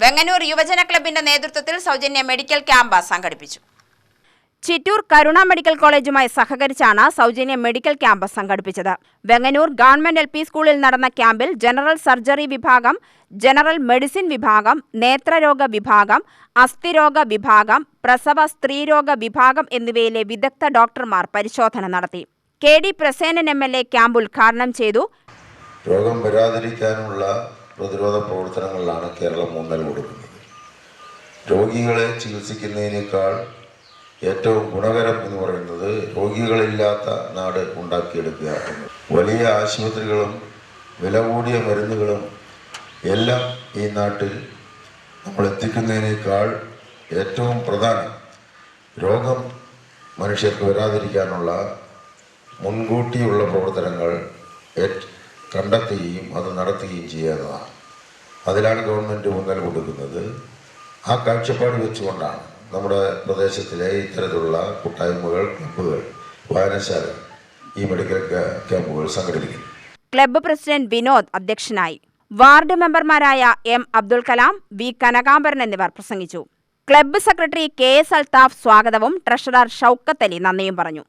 വെങ്ങന്നൂർ യുവജന ക്ലബിന്റെ നേതൃത്വത്തിൽ സൗജന്യ മെഡിക്കൽ ക്യാമ്പ് സംഘടിപ്പിച്ചു. ചിറ്റൂർ കരുണ മെഡിക്കൽ കോളേജുമായി സഹകരിച്ചാണ് സൗജന്യ മെഡിക്കൽ ക്യാമ്പ് സംഘടിപ്പിച്ചത്. വെങ്ങന്നൂർ ഗവൺമെന്റ് LP സ്കൂളിൽ നടന്ന ക്യാമ്പിൽ ജനറൽ സർജറി വിഭാഗം, ജനറൽ മെഡിസിൻ വിഭാഗം, നേത്രരോഗ വിഭാഗം, അസ്ഥിരോഗ വിഭാഗം, പ്രസവ സ്ത്രീരോഗ വിഭാഗം എന്നിവയിലെ വിദഗ്ധ ഡോക്ടർമാർ പരിശോധന നടത്തി. KD പ്രസേനൻ MLA ക്യാമ്പ് ഉദ്ഘാടനം ചെയ്തു. രോഗം വരാതിരിക്കാനുള്ള പ്രതിരോധ പ്രവർത്തനങ്ങളിലാണ് കേരളം ഊന്നൽ കൊടുക്കുന്നത്. രോഗികളെ ചികിത്സിക്കുന്നതിനേക്കാൾ ഏറ്റവും ഗുണകരം എന്ന് പറയുന്നത് രോഗികളില്ലാത്ത നാട് ഉണ്ടാക്കിയെടുക്കുക എന്നത്. വലിയ ആശുപത്രികളും വില കൂടിയ മരുന്നുകളും എല്ലാം ഈ നാട്ടിൽ നമ്മൾ എത്തിക്കുന്നതിനേക്കാൾ ഏറ്റവും പ്രധാനം രോഗം മനുഷ്യർക്ക് വരാതിരിക്കാനുള്ള മുൻകൂട്ടിയുള്ള പ്രവർത്തനങ്ങൾ കണ്ടെത്തുകയും അത് നടത്തുകയും ചെയ്യുന്നതാണ്. അതിലാണ് ഗവൺമെൻറ് ഊന്നൽ കൊടുക്കുന്നത്. ആ കാഴ്ചപ്പാട് വെച്ചുകൊണ്ടാണ് നമ്മുടെ പ്രദേശത്തിലെ ഇത്തരത്തിലുള്ള കൂട്ടായ്മകൾ, ക്ലബ്ബുകൾ, വായനശാലകൾ ഈ മെഡിക്കൽ ക്യാമ്പുകൾ സംഘടിപ്പിക്കുന്നു. ക്ലബ്ബ് പ്രസിഡന്റ് വിനോദ് അധ്യക്ഷനായി. വാർഡ് മെമ്പർമാരായ M. അബ്ദുൽ കലാം, V. കനകാംബരൻ എന്നിവർ പ്രസംഗിച്ചു. ക്ലബ്ബ് സെക്രട്ടറി KS അൽത്താഫ് സ്വാഗതവും ട്രഷറർ ഷൗക്കത്ത് അലി നന്ദിയും പറഞ്ഞു.